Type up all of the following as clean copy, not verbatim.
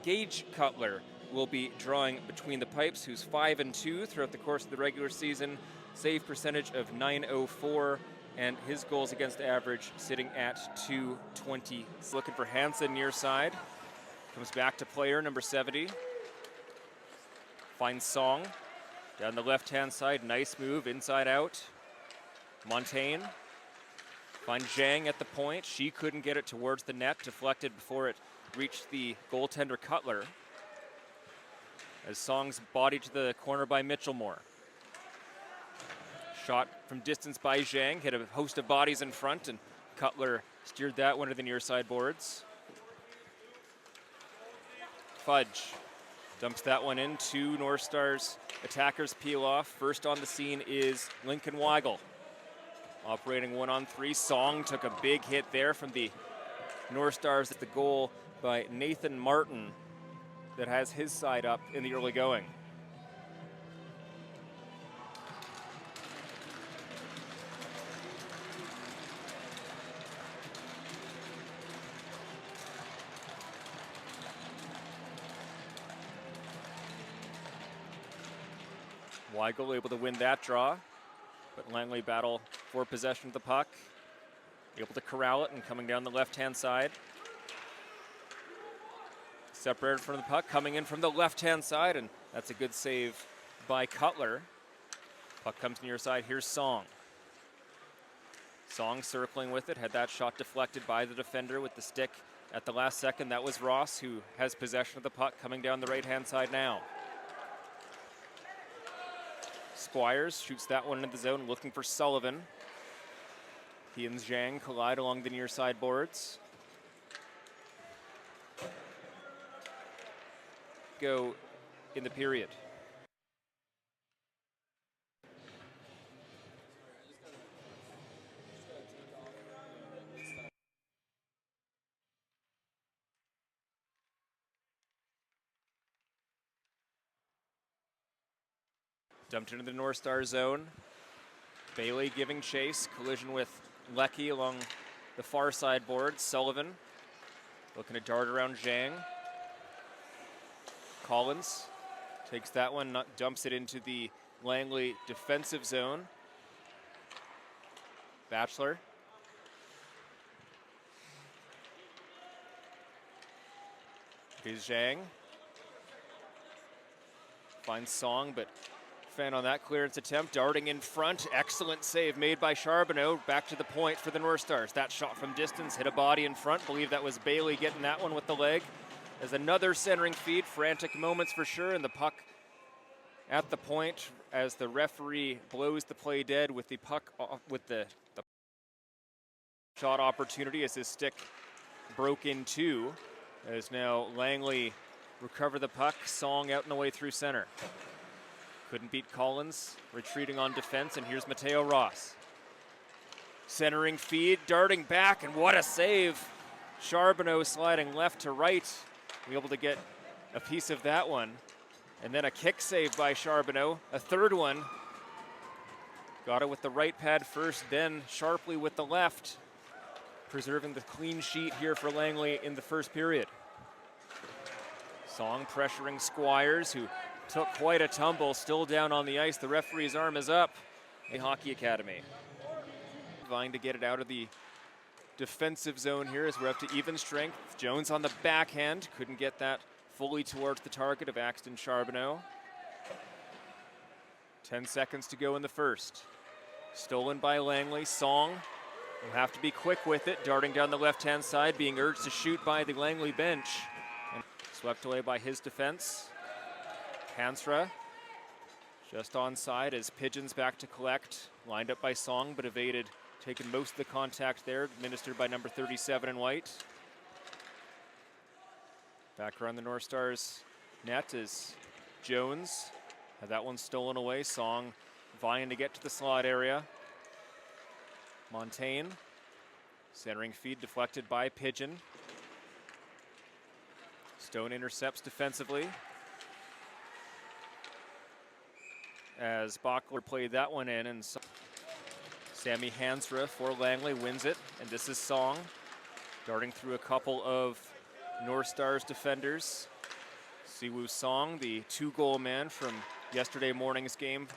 Gage Cutler will be drawing between the pipes, who's 5-2 throughout the course of the regular season, save percentage of .904, and his goals against average sitting at .220. Looking for Hansen near side. Comes back to player number 70. Finds Song down the left-hand side. Nice move, inside out. Montaigne finds Zhang at the point. She couldn't get it towards the net, deflected before it reached the goaltender Cutler. As Song's body to the corner by Mitchellmore. Shot from distance by Zhang, hit a host of bodies in front, and Cutler steered that one to the near side boards. Fudge dumps that one in. Two North Stars attackers peel off. First on the scene is Lincoln Weigel. Operating 1-on-3. Song took a big hit there from the North Stars at the goal by Nathan Martin that has his side up in the early going. Weigel able to win that draw, but Langley battle for possession of the puck. Able to corral it and coming down the left-hand side. Separated from the puck, coming in from the left-hand side, and that's a good save by Cutler. Puck comes near side, here's Song. Song circling with it, had that shot deflected by the defender with the stick at the last second. That was Ross, who has possession of the puck, coming down the right-hand side now. Squires shoots that one into the zone, looking for Sullivan. He and Zhang collide along the near side boards. Go in the period. Dumped into the North Star zone. Bailey giving chase. Collision with Leckie along the far side board. Sullivan looking to dart around Zhang. Collins takes that one, dumps it into the Langley defensive zone. Batchelor. Here's Zhang. Finds Song, but fan on that clearance attempt, darting in front. Excellent save made by Charbonneau. Back to the point for the North Stars. That shot from distance hit a body in front. Believe that was Bailey getting that one with the leg. As another centering feed, frantic moments for sure, and the puck at the point as the referee blows the play dead with the puck with the shot opportunity as his stick broke in two. As now Langley recover the puck. Song out and away through center. Couldn't beat Collins, retreating on defense, and here's Mateo Ross. Centering feed, darting back, and what a save. Charbonneau sliding left to right, able to get a piece of that one. And then a kick save by Charbonneau, a third one. Got it with the right pad first, then sharply with the left, preserving the clean sheet here for Langley in the first period. Song pressuring Squires, who took quite a tumble, still down on the ice. The referee's arm is up. The Hockey Academy. Vying to get it out of the defensive zone here as we're up to even strength. Jones on the backhand, couldn't get that fully towards the target of Axton Charbonneau. 10 seconds to go in the first. Stolen by Langley. Song will have to be quick with it, darting down the left-hand side, being urged to shoot by the Langley bench. And swept away by his defense. Hansra just onside as Pigeons back to collect. Lined up by Song, but evaded, taking most of the contact there, administered by number 37 in white. Back around the North Stars net is Jones. Had that one stolen away. Song vying to get to the slot area. Montaigne. Centering feed deflected by Pigeon. Stone intercepts defensively. As Bachler played that one in, and Sammy Hansra for Langley wins it, and this is Song darting through a couple of North Stars defenders. Siwoo Song, the 2-goal man from yesterday morning's game,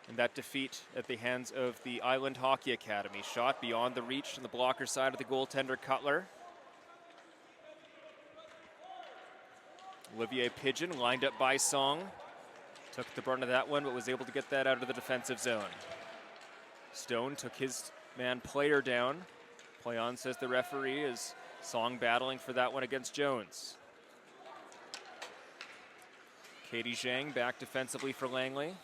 and that defeat at the hands of the Island Hockey Academy. Shot beyond the reach on the blocker side of the goaltender Cutler. Olivier Pigeon lined up by Song. Took the brunt of that one, but was able to get that out of the defensive zone. Stone took his man Player down. Play on, says the referee, as Song battling for that one against Jones. Katie Zhang back defensively for Langley.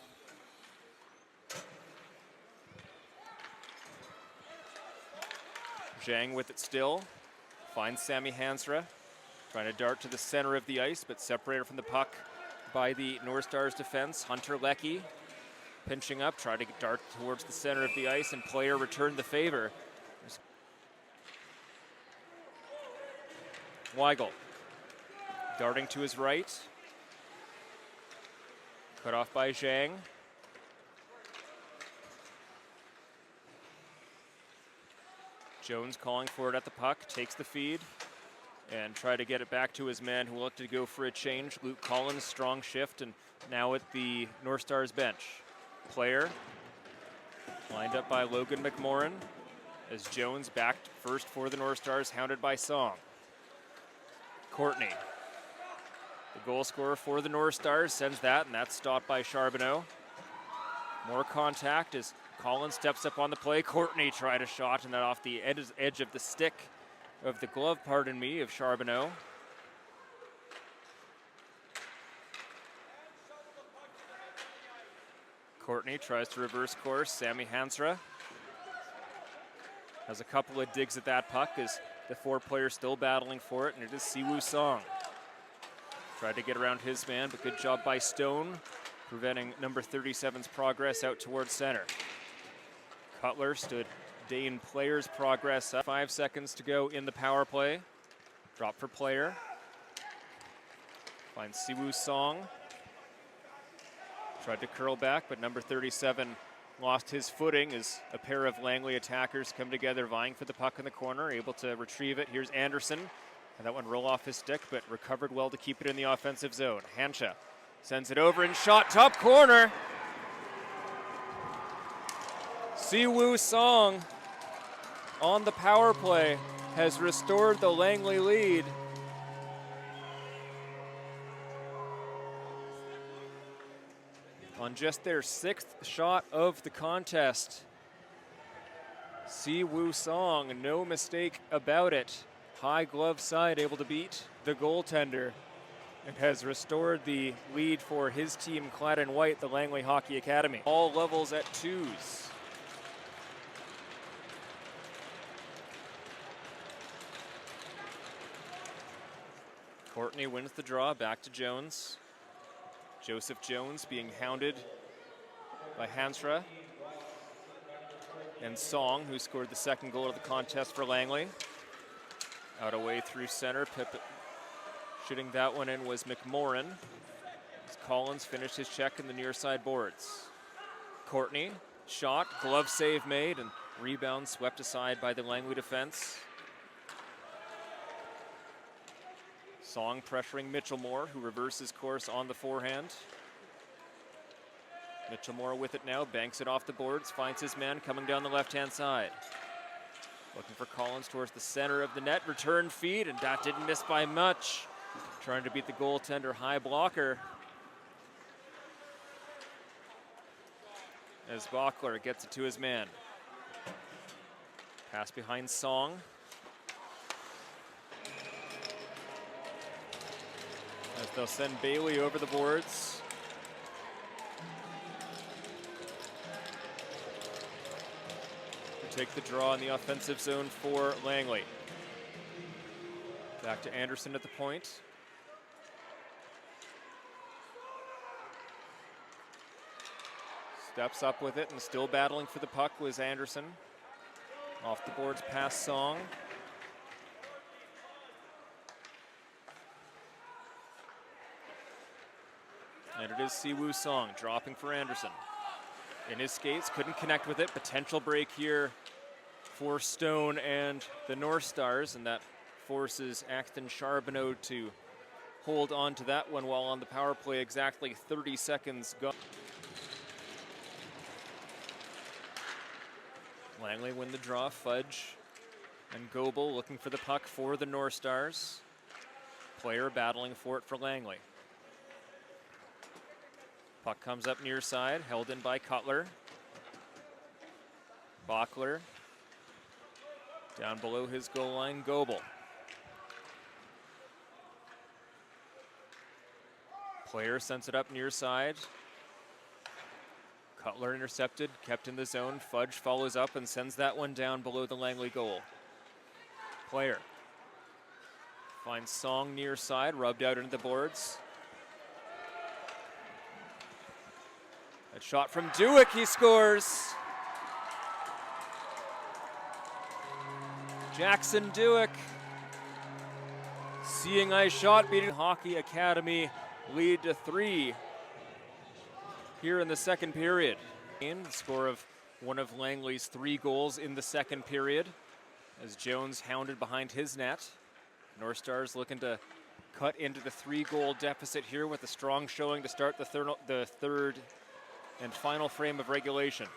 Zhang with it still. Finds Sammy Hansra. Trying to dart to the center of the ice, but separated from the puck by the Northstars defense. Hunter Leckie pinching up, trying to dart towards the center of the ice, and Player returned the favor. Weigel darting to his right. Cut off by Zhang. Jones calling for it at the puck, takes the feed, and try to get it back to his man who looked to go for a change. Luke Collins, strong shift, and now at the Northstars bench. Player lined up by Logan McMorrin as Jones backed first for the Northstars, hounded by Song. Courtney, the goal scorer for the Northstars, sends that, and that's stopped by Charbonneau. More contact as Collins steps up on the play. Courtney tried a shot, and that off the edge of the stick of the glove, pardon me, of Charbonneau. Courtney tries to reverse course. Sammy Hansra has a couple of digs at that puck as the 4 players still battling for it, and it is Siwoo Song. Tried to get around his man, but good job by Stone, preventing number 37's progress out towards center. Cutler stood Dane Player's progress up. 5 seconds to go in the power play. Drop for Player. Finds Siwoo Song. Tried to curl back, but number 37 lost his footing as a pair of Langley attackers come together vying for the puck in the corner, able to retrieve it. Here's Anderson, and that one roll off his stick, but recovered well to keep it in the offensive zone. Hansha sends it over and shot top corner. Siwoo Song on the power play has restored the Langley lead. On just their 6th shot of the contest. Siwoo Song, no mistake about it. High glove side able to beat the goaltender and has restored the lead for his team clad in white, the Langley Hockey Academy. All levels at 2s. Courtney wins the draw, back to Jones. Joseph Jones being hounded by Hansra. And Song, who scored the 2nd goal of the contest for Langley. Out away through center. Shooting that one in was McMorrin. As Collins finished his check in the near side boards. Courtney, shot, glove save made, and rebound swept aside by the Langley defense. Song pressuring Mitchellmore, who reverses course on the forehand. Mitchellmore with it now, banks it off the boards, finds his man coming down the left-hand side. Looking for Collins towards the center of the net, return feed, and that didn't miss by much. Trying to beat the goaltender high blocker. As Bachler gets it to his man. Pass behind Song. As they'll send Bailey over the boards. To take the draw in the offensive zone for Langley. Back to Anderson at the point. Steps up with it and still battling for the puck was Anderson. Off the boards past Song. And it is Siwoo Song dropping for Anderson. In his skates, couldn't connect with it. Potential break here for Stone and the Northstars, and that forces Acton Charbonneau to hold on to that one while on the power play, exactly 30 seconds gone. Langley win the draw, Fudge and Goebel looking for the puck for the Northstars. Player battling for it for Langley. Puck comes up near side, held in by Cutler. Bachler down below his goal line, Goebel. Player sends it up near side. Cutler intercepted, kept in the zone. Fudge follows up and sends that one down below the Langley goal. Player finds Song near side, rubbed out into the boards. A shot from Duick, he scores. Jackson Duick, seeing ice shot, beating Hockey Academy, lead to 3 here in the second period. And the score of one of Langley's 3 goals in the second period as Jones hounded behind his net. Northstars looking to cut into the 3-goal deficit here with a strong showing to start the third and final frame of regulation.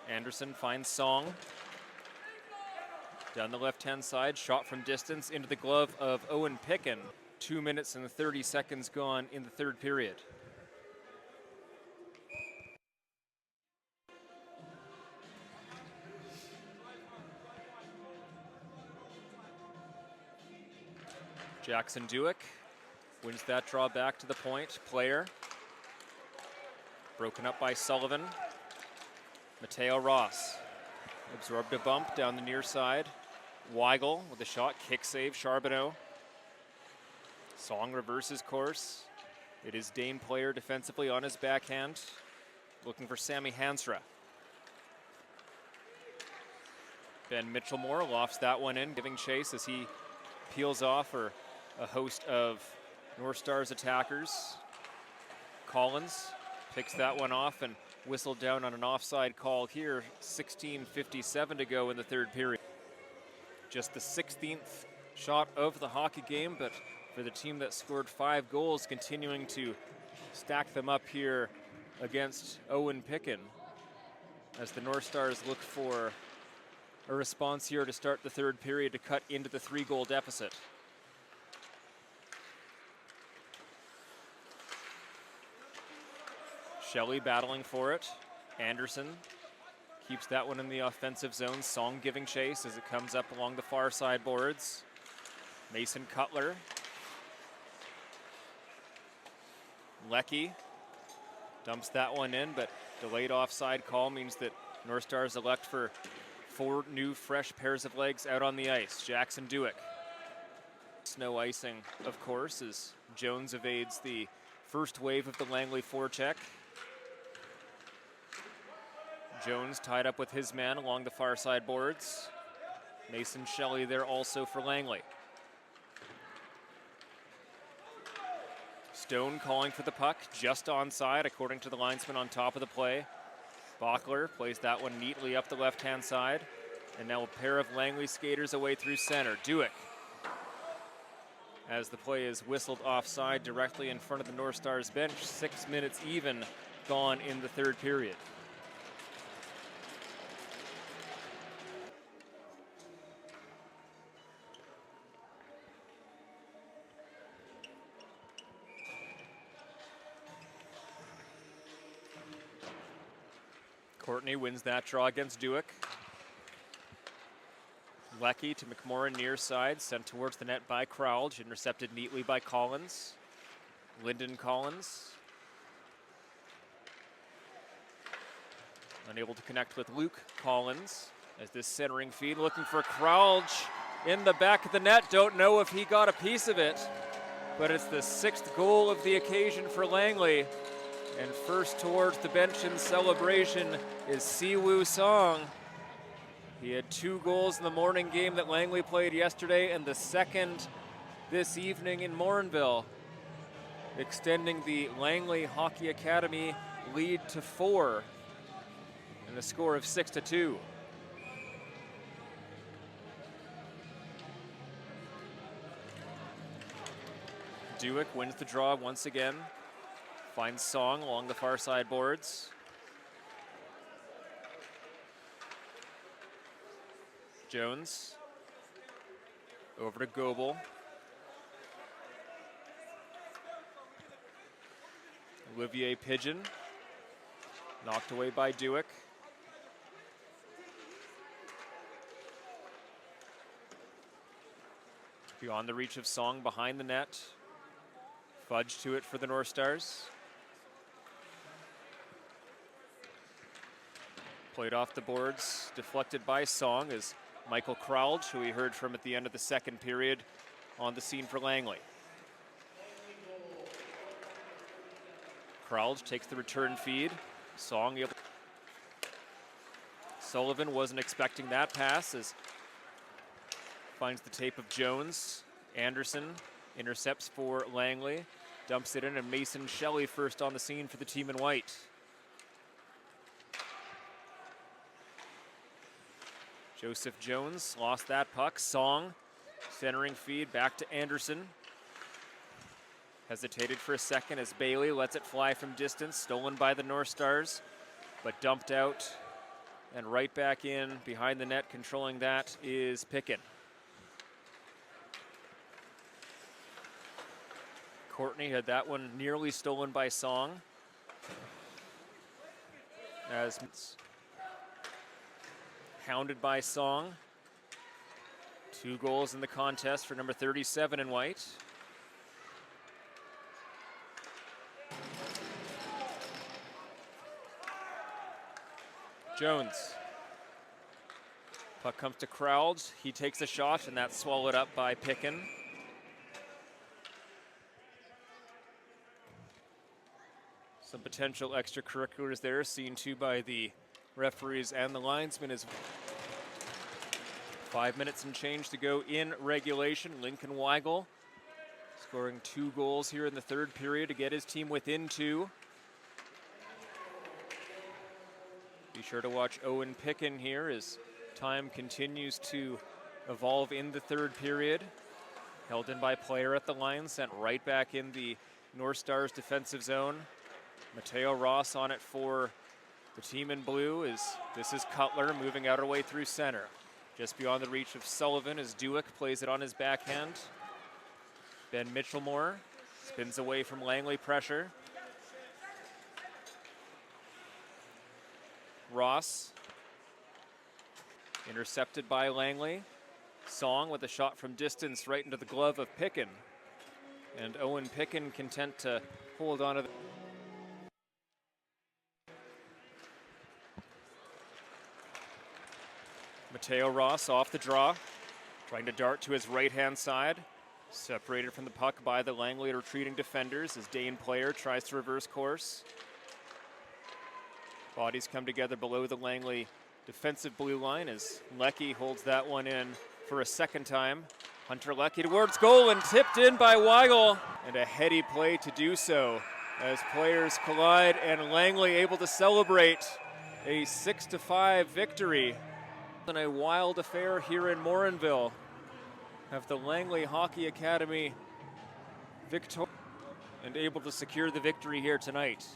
Anderson finds Song. Down the left-hand side, shot from distance into the glove of Owen Picken. 2 minutes and 30 seconds gone in the third period. Jackson Duick wins that draw back to the point. Player broken up by Sullivan. Mateo Ross absorbed a bump down the near side. Weigel with a shot, kick save, Charbonneau. Song reverses course. It is Dane Player defensively on his backhand, looking for Sammy Hansra. Ben Mitchellmore lofts that one in, giving chase as he peels off for a host of Northstars attackers. Collins picks that one off and whistled down on an offside call here. 16:57 to go in the third period. Just the 16th shot of the hockey game, but for the team that scored 5 goals, continuing to stack them up here against Owen Picken as the Northstars look for a response here to start the third period to cut into the 3-goal deficit. Shelley battling for it. Anderson keeps that one in the offensive zone. Song giving chase as it comes up along the far side boards. Mason Cutler. Leckie dumps that one in, but delayed offside call means that Northstars elect for 4 new fresh pairs of legs out on the ice. Jackson Duick. Snow icing, of course, as Jones evades the first wave of the Langley forecheck. Jones tied up with his man along the far side boards. Mason Shelley there also for Langley. Stone calling for the puck, just onside according to the linesman on top of the play. Bachler plays that one neatly up the left-hand side. And now a pair of Langley skaters away through center. Duick, as the play is whistled offside directly in front of the Northstars bench. 6 minutes even gone in the third period. Courtney wins that draw against Duick. Leckie to McMorrin near side, sent towards the net by Crouch, intercepted neatly by Collins. Lyndon Collins. Unable to connect with Luke Collins as this centering feed, looking for Crouch in the back of the net. Don't know if he got a piece of it, but it's the 6th goal of the occasion for Langley. And first towards the bench in celebration is Siwoo Song. He had 2 goals in the morning game that Langley played yesterday and the 2nd this evening in Morinville, extending the Langley Hockey Academy lead to 4 and a score of 6-2. Duick wins the draw once again. Finds Song along the far side boards. Jones over to Goebel. Olivier Pigeon knocked away by Duick. Beyond the reach of Song, behind the net. Fudge to it for the Northstars. Played off the boards, deflected by Song as Michael Kralj, who we heard from at the end of the second period, on the scene for Langley. Kralj takes the return feed. Song able. Sullivan wasn't expecting that pass as finds the tape of Jones. Anderson intercepts for Langley, dumps it in, and Mason Shelley first on the scene for the team in white. Joseph Jones lost that puck. Song centering feed back to Anderson. Hesitated for a second as Bailey lets it fly from distance, stolen by the Northstars, but dumped out and right back in behind the net. Controlling that is Picken. Courtney had that one nearly stolen by Song. As hounded by Song. 2 goals in the contest for number 37 in white. Jones. Puck comes to Kralj. He takes a shot, and that's swallowed up by Picken. Some potential extracurriculars there, seen to by the referees and the linesmen. As 5 minutes and change to go in regulation. Lincoln Weigel scoring 2 goals here in the third period to get his team within 2. Be sure to watch Owen Picken here as time continues to evolve in the third period. Held in by player at the line, sent right back in the Northstars defensive zone. Mateo Ross on it for the team in blue. This is Cutler moving out our way through center. Just beyond the reach of Sullivan as Duick plays it on his backhand. Ben Mitchellmore spins away from Langley pressure. Ross intercepted by Langley. Song with a shot from distance right into the glove of Picken. And Owen Picken content to hold on to the Mateo Ross off the draw, trying to dart to his right-hand side. Separated from the puck by the Langley retreating defenders as Dane Player tries to reverse course. Bodies come together below the Langley defensive blue line as Leckie holds that one in for a second time. Hunter Leckie towards goal and tipped in by Weigel, and a heady play to do so as players collide, and Langley able to celebrate a 6-5 victory. In a wild affair here in Morinville, have the Langley Hockey Academy victorious and able to secure the victory here tonight.